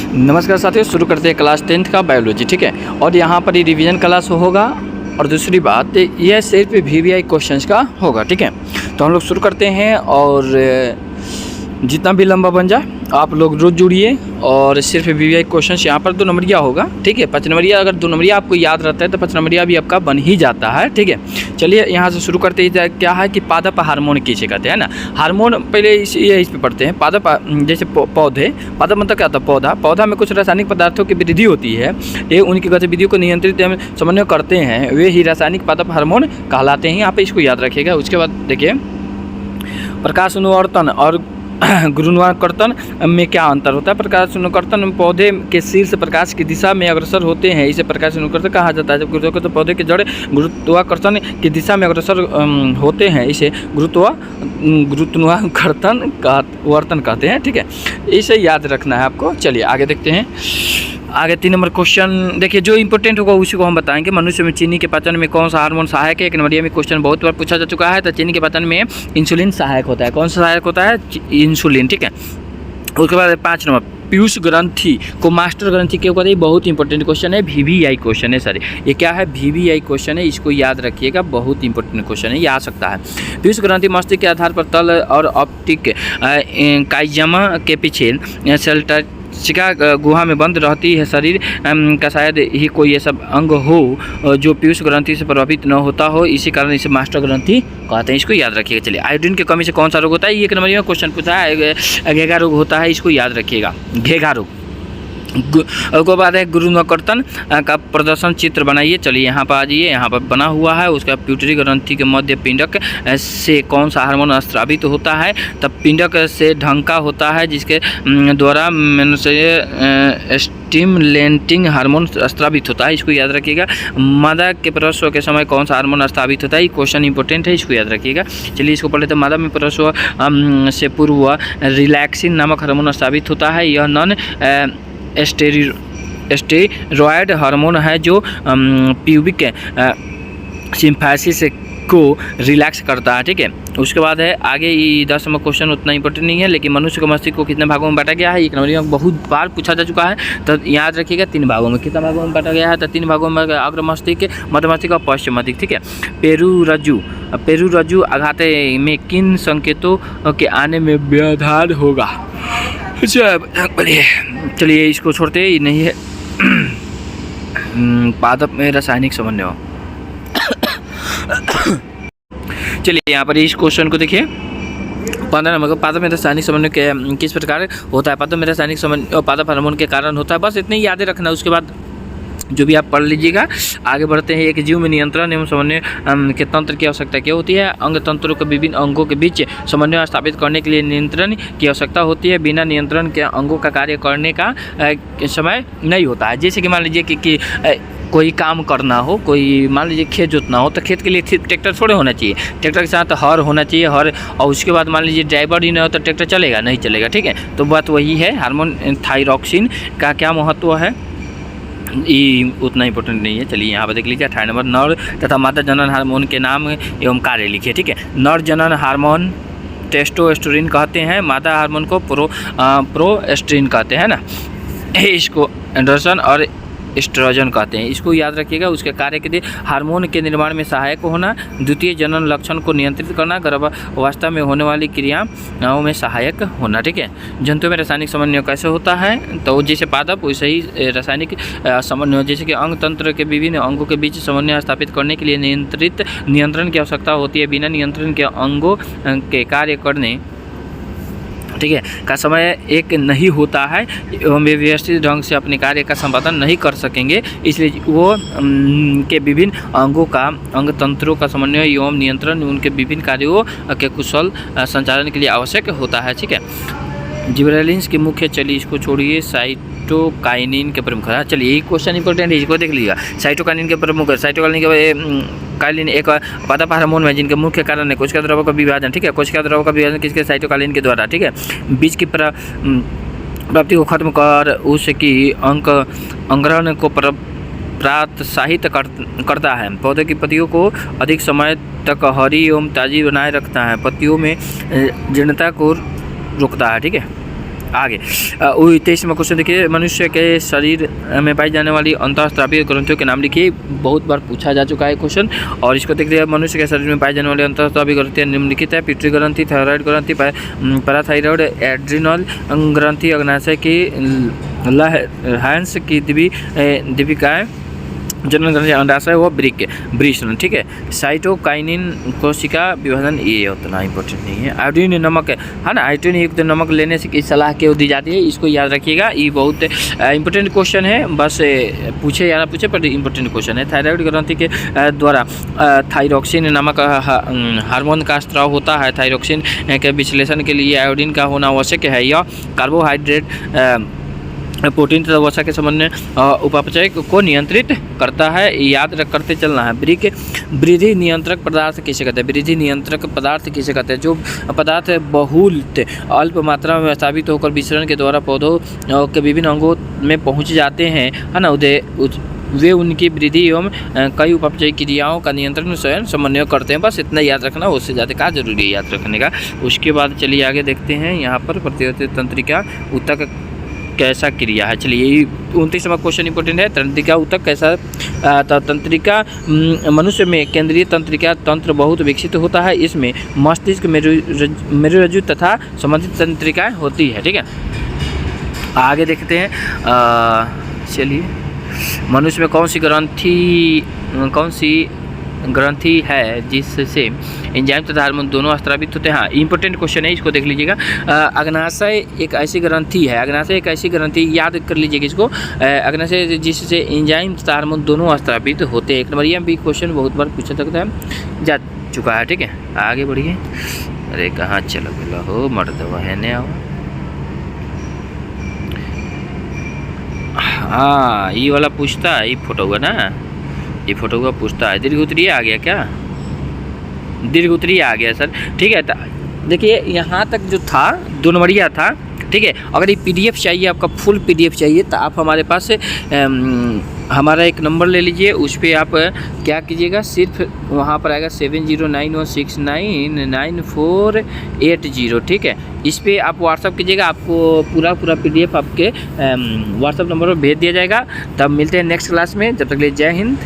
नमस्कार साथियों, शुरू करते हैं क्लास 10th का बायोलॉजी। ठीक है, और यहाँ पर ये रिवीजन क्लास होगा। और दूसरी बात, यह सिर्फ VVI क्वेश्चंस का होगा। ठीक है, तो हम लोग शुरू करते हैं और जितना भी लंबा बन जाए आप लोग रोज़ जुड़िए। और सिर्फ VVI क्वेश्चंस यहाँ पर 2 नंबरिया होगा। ठीक है, 5 नंबरिया, अगर 2 नंबरिया आपको याद रहता है तो 5 नंबरिया भी आपका बन ही जाता है। ठीक है, चलिए यहाँ से शुरू करते हैं। क्या है कि पादप हार्मोन किसे कहते हैं ना। हार्मोन पहले इस पे पढ़ते हैं। पादप जैसे पौधे, पादप मतलब क्या होता है? पौधा। पौधा में कुछ रासायनिक पदार्थों की वृद्धि होती है, ये उनकी गतिविधियों को नियंत्रित समन्वय करते हैं, वे ही रासायनिक पादप हार्मोन कहलाते हैं। यहाँ पे इसको याद रखिएगा। उसके बाद देखिए, प्रकाश अनुवर्तन और गुरुत्वाकर्षण में क्या अंतर होता है? प्रकाश अनुवर्तन में पौधे के शीर्ष प्रकाश की दिशा में अग्रसर होते हैं, इसे प्रकाश अनुवर्तन कहा जाता है। जब गुरुत्वाकर्षण पौधे के जड़ गुरुत्वाकर्षण की दिशा में अग्रसर होते हैं, इसे गुरुत्वाकर्षण कहते हैं। ठीक है, इसे याद रखना है आपको। चलिए आगे देखते हैं। आगे 3 नंबर क्वेश्चन देखिए, जो इंपॉर्टेंट होगा उसी को हम बताएंगे। मनुष्य में चीनी के पाचन में कौन सा हार्मोन सहायक है? 1 नंबर में क्वेश्चन बहुत बार पूछा जा चुका है। तो चीनी के पाचन में इंसुलिन सहायक होता है। कौन सा सहायक होता है? इंसुलिन। ठीक है, उसके बाद 5 नंबर, पीयूष ग्रंथि को मास्टर ग्रंथि क्यों कहते हैं? बहुत इंपॉर्टेंट क्वेश्चन है, VVI क्वेश्चन है। सर ये क्या है? VVI क्वेश्चन है, इसको याद रखिएगा। बहुत इंपॉर्टेंट क्वेश्चन है, ये आ सकता है। पीयूष ग्रंथि मस्तिष्क के आधार पर तल और ऑप्टिक काइजमा के पीछे सेल्टाचिका गुहा में बंद रहती है। शरीर का शायद ही कोई ऐसा अंग हो जो पीयूष ग्रंथि से प्रभावित न होता हो, इसी कारण इसे मास्टर ग्रंथि कहते हैं। इसको याद रखिएगा। चलिए, आयोडीन की कमी से कौन सा रोग होता है? ये 1 नंबर में क्वेश्चन पूछा है, घेघा रोग होता है, इसको याद रखिएगा, घेघा रोग। उसके बाद है गुरुत्वाकर्षण का प्रदर्शन चित्र बनाइए। चलिए यहाँ पर आ जाइए, यहाँ पर बना हुआ है। उसका प्यूटरी ग्रंथि के मध्य पिंडक से कौन सा हार्मोन स्रावित होता है? तब पिंडक से ढंका होता है, जिसके द्वारा मनुष्य स्टिमुलेटिंग हार्मोन स्रावित होता है। इसको याद रखिएगा। मादा के प्रसव के समय कौन सा हार्मोन स्रावित होता है? ये क्वेश्चन इंपॉर्टेंट है, इसको याद रखिएगा। चलिए इसको पढ़ लेते हैं। मादा में प्रसव से पूर्व रिलैक्सिन नामक हार्मोन स्रावित होता है। यह नॉन स्टेरॉयड हार्मोन है जो प्यूबिक सिम्फेसिस को रिलैक्स करता है। ठीक है, उसके बाद है आगे 10 नंबर क्वेश्चन उतना इंपॉर्टेंट नहीं है, लेकिन मनुष्य के मस्तिष्क को कितने भागों में बांटा गया है? 1 नंबर में बहुत बार पूछा जा चुका है, तो याद रखिएगा 3 भागों में। कितना भागों में बांटा गया है? तो 3 भागों में, अग्र मस्तिष्क, मध्य मस्तिष्क और पश्चिम मस्तिष्क। ठीक है, पेरू रज्जु आघात में किन संकेतों के आने में व्यवधान होगा? चलिए इसको छोड़ते ही नहीं है। पादप में रासायनिक समन्वय। चलिए यहाँ पर इस क्वेश्चन को देखिए। 15 नंबर, पादप में रासायनिक समन्वय किस प्रकार होता है? पादप में रासायनिक समन्वय पादप हार्मोन के कारण होता है। बस इतने ही याद रखना। उसके बाद जो भी आप पढ़ लीजिएगा। आगे बढ़ते हैं। एक जीव में नियंत्रण एवं समन्वय के तंत्र की आवश्यकता क्या होती है? अंग तंत्रों के विभिन्न अंगों के बीच समन्वय स्थापित करने के लिए नियंत्रण की आवश्यकता होती है। बिना नियंत्रण के अंगों का कार्य करने का समय नहीं होता है। जैसे कि मान लीजिए कि कोई काम करना हो, कोई मान लीजिए खेत जोतना हो, तो खेत के लिए ट्रैक्टर थोड़े होना चाहिए, ट्रैक्टर के साथ हर होना चाहिए, हर। और उसके बाद मान लीजिए ड्राइवर ही नहीं हो तो ट्रैक्टर चलेगा? नहीं चलेगा। ठीक है, तो बात वही है। हार्मोन थायरॉक्सिन का क्या महत्व है? ये उतना इंपॉर्टेंट नहीं है। चलिए यहाँ पर देख लीजिए। 18 नंबर, नर तथा मादा जनन हार्मोन के नाम एवं कार्य लिखिए। ठीक है, नर जनन हार्मोन टेस्टोस्टेरोन कहते हैं, मादा हार्मोन को प्रोस्टेरोन कहते हैं ना। इसको एंड्रोजन और एस्ट्रोजन कहते हैं। इसको याद रखिएगा। उसके कार्य के लिए हार्मोन के निर्माण में सहायक होना, द्वितीय जनन लक्षण को नियंत्रित करना, गर्भावस्था में होने वाली क्रियाओं में सहायक होना। ठीक है, जंतु में रासायनिक समन्वय कैसे होता है? तो जैसे पादप वैसे ही रासायनिक समन्वय, जैसे कि अंग तंत्र के विभिन्न अंगों के बीच समन्वय स्थापित करने के लिए नियंत्रण की आवश्यकता होती है। बिना नियंत्रण के अंगों के कार्य करने, ठीक है, का समय एक नहीं होता है एवं वे व्यवस्थित ढंग से अपने कार्य का संपादन नहीं कर सकेंगे। इसलिए वो के विभिन्न अंगों का, अंग तंत्रों का समन्वय एवं नियंत्रण उनके विभिन्न कार्यों के कुशल संचालन के लिए आवश्यक होता है। ठीक है, जिबरेलिन्स के मुख्य, चलिए इसको छोड़िए, साइटोकाइनिन के प्रमुख। चलिए ये क्वेश्चन इंपॉर्टेंट है, इसको देख लीजिएगा। साइटोकाइनिन के प्रमुख, साइटोकाइनिन के काइलिन एक पादप हार्मोन में जिनके मुख्य कारण है कोशिका द्रव्यों का विभाजन। ठीक है, कोशिका द्रव्यों का विभाजन किसके? साइटोकाइनिन के द्वारा। ठीक है, बीज की प्राप्ति को खत्म कर उसकी अंगरण को प्रोत्साहित करता है। पौधे की पत्तियों को अधिक समय तक हरी एवं ताज़ी बनाए रखता है। पत्तियों में जीर्णता को रोकता है। ठीक है, आगे 23वां क्वेश्चन देखिए, मनुष्य के शरीर में पाई जाने वाली अंतःस्रावी ग्रंथियों के नाम लिखिए। बहुत बार पूछा जा चुका है क्वेश्चन, और इसको देखते हैं। मनुष्य के शरीर में पाई जाने वाली अंतःस्रावी ग्रंथियाँ निम्नलिखित है: पिट्यूटरी ग्रंथि, थायराइड ग्रंथि, पैराथायरॉयड, एड्रिनल ग्रंथि, अग्नाशय की लहंस की दीपिकाएँ, जनरल ग्रंथि अंडाशय व वृषण। ठीक है। साइटोकाइनिन कोशिका विभाजन, ये उतना इंपॉर्टेंट नहीं है। आयोडीन नमक है ना, आयोडीन युक्त नमक लेने से की सलाह क्यों दी जाती है, इसको याद रखिएगा। ये बहुत इंपॉर्टेंट क्वेश्चन है, बस पूछे या ना पूछे पर इंपॉर्टेंट क्वेश्चन है। थायराइड ग्रंथि के द्वारा थायरोक्सिन नामक हार्मोन का स्त्राव होता है। थायरोक्सिन के विश्लेषण के लिए आयोडीन का होना आवश्यक है। यह कार्बोहाइड्रेट, प्रोटीन तथा वसा के समन्वय उपापचय को नियंत्रित करता है। याद करते चलना है। वृद्धि नियंत्रक पदार्थ किसे कहते हैं? वृद्धि नियंत्रक पदार्थ किसे कहते हैं? जो पदार्थ बहुत अल्प मात्रा में स्थापित होकर विसरण के द्वारा पौधों के विभिन्न अंगों में पहुंच जाते हैं, है ना, वे उनकी वृद्धि एवं कई उपापचय क्रियाओं का नियंत्रण स्वयं समन्वय करते हैं। बस इतना याद रखना, उससे ज़्यादा क्या जरूरी है याद रखने का। उसके बाद चलिए आगे देखते हैं। यहाँ पर प्रतिवर्ती तंत्रिका ऊतक कैसा क्रिया है। चलिए 29वां क्वेश्चन इंपॉर्टेंट है। तंत्रिका ऊतक कैसा तंत्रिका, मनुष्य में केंद्रीय तंत्रिका तंत्र बहुत विकसित होता है। इसमें मस्तिष्क, मेरुरज्जु तथा संबंधित तंत्रिकाएं होती है। ठीक है, आगे देखते हैं। चलिए, मनुष्य में कौन सी ग्रंथि है जिससे एंजाइम तथा हार्मोन दोनों स्रावित होते हैं? हाँ, इंपॉर्टेंट क्वेश्चन है, इसको देख लीजिएगा। अग्नाशय एक ऐसी ग्रंथि है, अग्नाशय एक ऐसी ग्रंथि, याद कर लीजिएगा इसको। अग्नाशय जिससे एंजाइम तथा हार्मोन दोनों स्रावित होते हैं। एक नंबर ये भी क्वेश्चन बहुत बार पूछा सकता है, जा चुका है। ठीक है, आगे बढ़िए। अरे कहाँ चलो बोला हो मर्दवा है ने आओ। हाँ, ये वाला पूछता है, ये फोटो हुआ ना, ये फोटो का पूछता है। दीर्घोत्तरीय आ गया क्या? दीर्घोत्तरीय आ गया सर। ठीक है, देखिए यहाँ तक जो था 2 नंबरिया था। ठीक है, अगर ये PDF चाहिए, आपका फुल PDF चाहिए, तो आप हमारे पास से हमारा एक नंबर ले लीजिए। उस पर आप क्या कीजिएगा, सिर्फ वहाँ पर आएगा 7091699480। ठीक है, इस पर आप व्हाट्सअप कीजिएगा, आपको पूरा PDF आपके व्हाट्सअप नंबर पर भेज दिया जाएगा। तब मिलते हैं नेक्स्ट क्लास में, जब तक के लिए जय हिंद।